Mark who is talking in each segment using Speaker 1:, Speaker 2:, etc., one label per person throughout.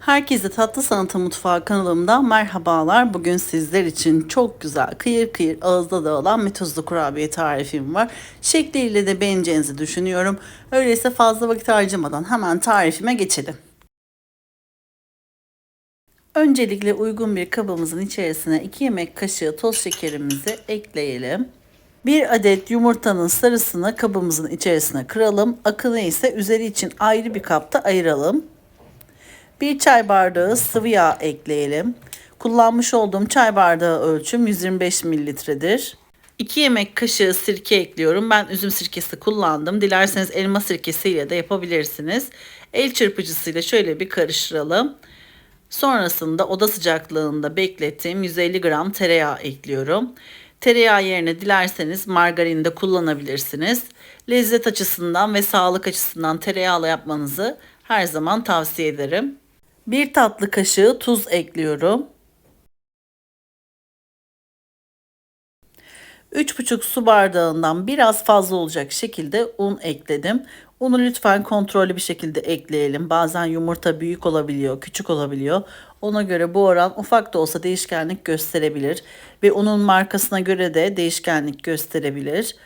Speaker 1: Herkese Tatlı Sanatı Mutfağı kanalımdan merhabalar. Bugün sizler için çok güzel, kıyır kıyır ağızda dağılan bir tuzlu kurabiye tarifim var. Şekliyle de beğeneceğinizi düşünüyorum. Öyleyse fazla vakit harcamadan hemen tarifime geçelim. Öncelikle uygun bir kabımızın içerisine 2 yemek kaşığı toz şekerimizi ekleyelim. 1 adet yumurtanın sarısını kabımızın içerisine kıralım. Akını ise üzeri için ayrı bir kapta ayıralım. 1 çay bardağı sıvı yağ ekleyelim. Kullanmış olduğum çay bardağı ölçüm 125 mililitredir. 2 yemek kaşığı sirke ekliyorum. Ben üzüm sirkesi kullandım. Dilerseniz elma sirkesiyle de yapabilirsiniz. El çırpıcısıyla şöyle bir karıştıralım. Sonrasında oda sıcaklığında beklettiğim 150 gram tereyağı ekliyorum. Tereyağı yerine dilerseniz margarin de kullanabilirsiniz. Lezzet açısından ve sağlık açısından tereyağla yapmanızı her zaman tavsiye ederim. 1 tatlı kaşığı tuz ekliyorum. 3,5 su bardağından biraz fazla olacak şekilde un ekledim. Unu lütfen kontrollü bir şekilde ekleyelim. Bazen yumurta büyük olabiliyor, küçük olabiliyor. Ona göre bu oran ufak da olsa değişkenlik gösterebilir. Ve unun markasına göre de değişkenlik gösterebilir.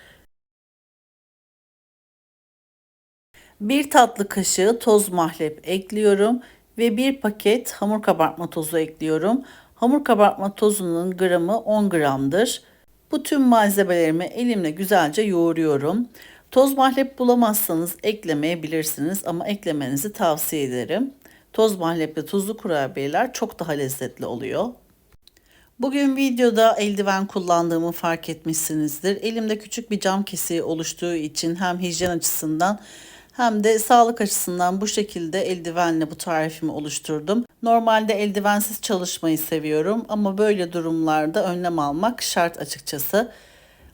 Speaker 1: 1 tatlı kaşığı toz mahlep ekliyorum ve 1 paket hamur kabartma tozu ekliyorum. Hamur kabartma tozunun gramı 10 gramdır. Bu tüm malzemelerimi elimle güzelce yoğuruyorum. Toz mahlep bulamazsanız eklemeyebilirsiniz ama eklemenizi tavsiye ederim. Toz mahlepli tuzlu kurabiyeler çok daha lezzetli oluyor. Bugün videoda eldiven kullandığımı fark etmişsinizdir. Elimde küçük bir cam kesiği oluştuğu için hem hijyen açısından hem de sağlık açısından bu şekilde eldivenle bu tarifimi oluşturdum. Normalde eldivensiz çalışmayı seviyorum ama böyle durumlarda önlem almak şart açıkçası.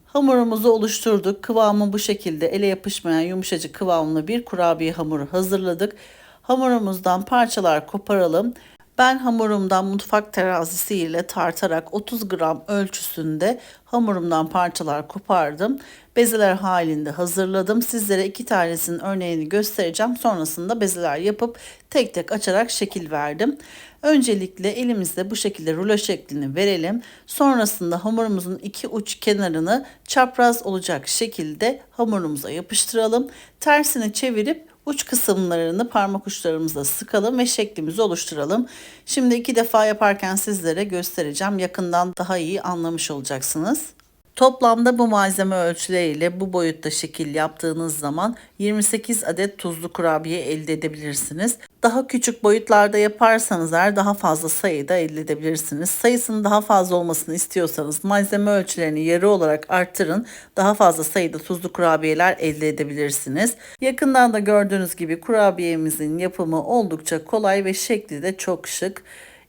Speaker 1: Hamurumuzu oluşturduk. Kıvamı bu şekilde ele yapışmayan yumuşacık kıvamlı bir kurabiye hamuru hazırladık. Hamurumuzdan parçalar koparalım. Ben hamurumdan mutfak terazisi ile tartarak 30 gram ölçüsünde hamurumdan parçalar kopardım. Bezeler halinde hazırladım. Sizlere 2 tanesinin örneğini göstereceğim. Sonrasında bezeler yapıp tek tek açarak şekil verdim. Öncelikle elimizde bu şekilde rulo şeklini verelim. Sonrasında hamurumuzun iki uç kenarını çapraz olacak şekilde hamurumuza yapıştıralım. Tersini çevirip uç kısımlarını parmak uçlarımızla sıkalım ve şeklimizi oluşturalım. Şimdi 2 defa yaparken sizlere göstereceğim. Yakından daha iyi anlamış olacaksınız. Toplamda bu malzeme ölçüleriyle bu boyutta şekil yaptığınız zaman 28 adet tuzlu kurabiye elde edebilirsiniz. Daha küçük boyutlarda yaparsanız eğer daha fazla sayıda elde edebilirsiniz. Sayısının daha fazla olmasını istiyorsanız malzeme ölçülerini yarı olarak arttırın. Daha fazla sayıda tuzlu kurabiyeler elde edebilirsiniz. Yakından da gördüğünüz gibi kurabiyemizin yapımı oldukça kolay ve şekli de çok şık.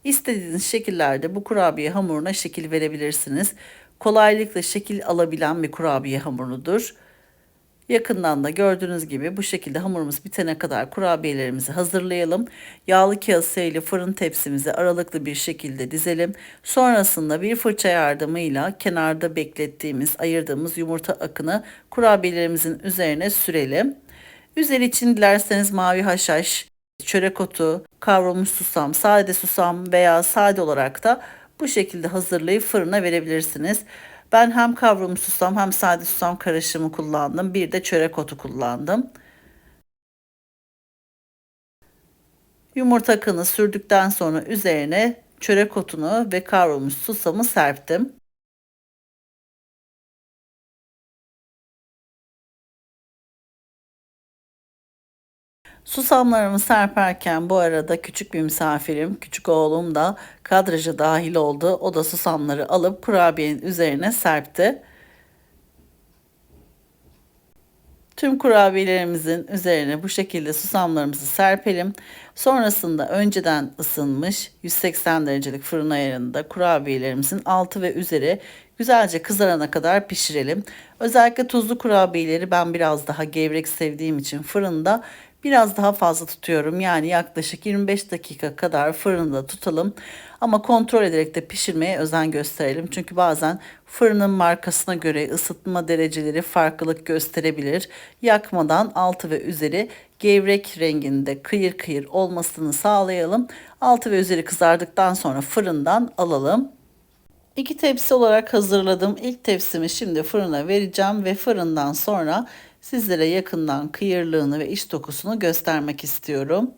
Speaker 1: İstediğiniz şekillerde bu kurabiye hamuruna şekil verebilirsiniz. Kolaylıkla şekil alabilen bir kurabiye hamurudur. Yakından da gördüğünüz gibi bu şekilde hamurumuz bitene kadar kurabiyelerimizi hazırlayalım. Yağlı kase ile fırın tepsimizi aralıklı bir şekilde dizelim. Sonrasında bir fırça yardımıyla kenarda beklettiğimiz, ayırdığımız yumurta akını kurabiyelerimizin üzerine sürelim. Üzeri için dilerseniz mavi haşhaş, çörek otu, kavrulmuş susam, sade susam veya sade olarak da bu şekilde hazırlayıp fırına verebilirsiniz. Ben hem kavrulmuş susam hem sade susam karışımı kullandım. Bir de çörek otu kullandım. Yumurta akını sürdükten sonra üzerine çörek otunu ve kavrulmuş susamı serptim. Susamlarımı serperken bu arada küçük bir misafirim, küçük oğlum da kadraja dahil oldu. O da susamları alıp kurabiyenin üzerine serpti. Tüm kurabiyelerimizin üzerine bu şekilde susamlarımızı serpelim. Sonrasında önceden ısınmış 180 derecelik fırın ayarında kurabiyelerimizin altı ve üzeri güzelce kızarana kadar pişirelim. Özellikle tuzlu kurabiyeleri ben biraz daha gevrek sevdiğim için fırında Biraz daha fazla tutuyorum. Yani yaklaşık 25 dakika kadar fırında tutalım. Ama kontrol ederek de pişirmeye özen gösterelim. Çünkü bazen fırının markasına göre ısıtma dereceleri farklılık gösterebilir. Yakmadan altı ve üzeri gevrek renginde kıyır kıyır olmasını sağlayalım. Altı ve üzeri kızardıktan sonra fırından alalım. 2 tepsi olarak hazırladım. İlk tepsimi şimdi fırına vereceğim ve fırından sonra sizlere yakından kıyırlığını ve iç dokusunu göstermek istiyorum.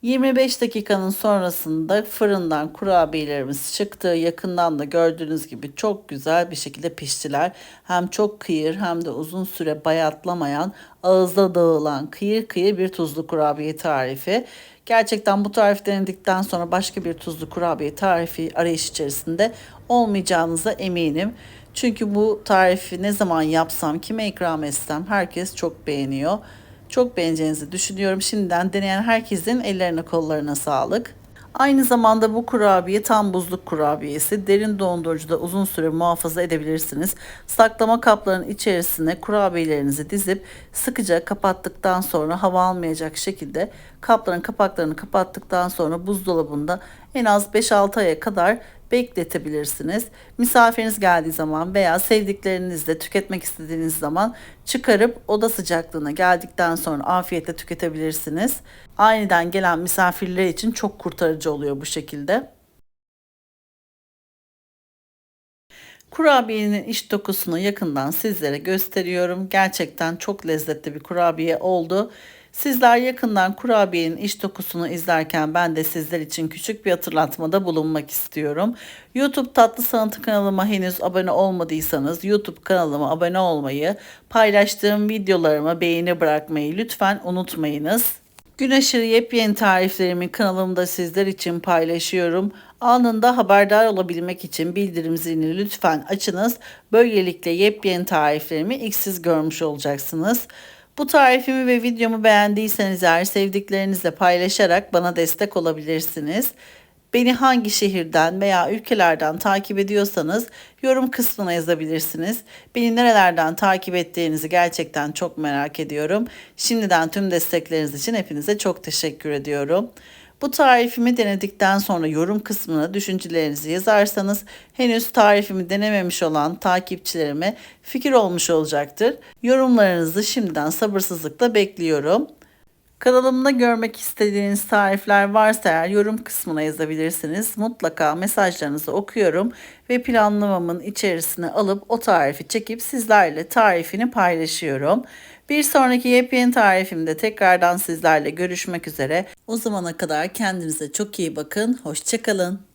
Speaker 1: 25 dakikanın sonrasında fırından kurabiyelerimiz çıktı. Yakından da gördüğünüz gibi çok güzel bir şekilde piştiler. Hem çok kıyır hem de uzun süre bayatlamayan, ağızda dağılan kıyır kıyır bir tuzlu kurabiye tarifi. Gerçekten bu tarif denedikten sonra başka bir tuzlu kurabiye tarifi arayış içerisinde olmayacağınıza eminim. Çünkü bu tarifi ne zaman yapsam, kime ikram etsem herkes çok beğeniyor. Çok beğeneceğinizi düşünüyorum. Şimdiden deneyen herkesin ellerine kollarına sağlık. Aynı zamanda bu kurabiye tam buzluk kurabiyesi. Derin dondurucuda uzun süre muhafaza edebilirsiniz. Saklama kaplarının içerisine kurabiyelerinizi dizip sıkıca kapattıktan sonra hava almayacak şekilde kapların kapaklarını kapattıktan sonra buzdolabında en az 5-6 aya kadar bekletebilirsiniz. Misafiriniz geldiği zaman veya sevdiklerinizle tüketmek istediğiniz zaman çıkarıp oda sıcaklığına geldikten sonra afiyetle tüketebilirsiniz. Aniden gelen misafirler için çok kurtarıcı oluyor bu şekilde. Kurabiyenin iç dokusunu yakından sizlere gösteriyorum. Gerçekten çok lezzetli bir kurabiye oldu. Sizler yakından kurabiyenin iç dokusunu izlerken ben de sizler için küçük bir hatırlatmada bulunmak istiyorum. YouTube Tatlı Sanatı kanalıma henüz abone olmadıysanız YouTube kanalıma abone olmayı, paylaştığım videolarıma beğeni bırakmayı lütfen unutmayınız. Gün aşırı yepyeni tariflerimi kanalımda sizler için paylaşıyorum. Anında haberdar olabilmek için bildirim zilini lütfen açınız. Böylelikle yepyeni tariflerimi ilk siz görmüş olacaksınız. Bu tarifimi ve videomu beğendiyseniz eğer sevdiklerinizle paylaşarak bana destek olabilirsiniz. Beni hangi şehirden veya ülkelerden takip ediyorsanız yorum kısmına yazabilirsiniz. Beni nerelerden takip ettiğinizi gerçekten çok merak ediyorum. Şimdiden tüm destekleriniz için hepinize çok teşekkür ediyorum. Bu tarifimi denedikten sonra yorum kısmına düşüncelerinizi yazarsanız henüz tarifimi denememiş olan takipçilerime fikir olmuş olacaktır. Yorumlarınızı şimdiden sabırsızlıkla bekliyorum. Kanalımda görmek istediğiniz tarifler varsa eğer yorum kısmına yazabilirsiniz. Mutlaka mesajlarınızı okuyorum ve planlamamın içerisine alıp o tarifi çekip sizlerle tarifini paylaşıyorum. Bir sonraki yepyeni tarifimde tekrardan sizlerle görüşmek üzere. O zamana kadar kendinize çok iyi bakın. Hoşça kalın.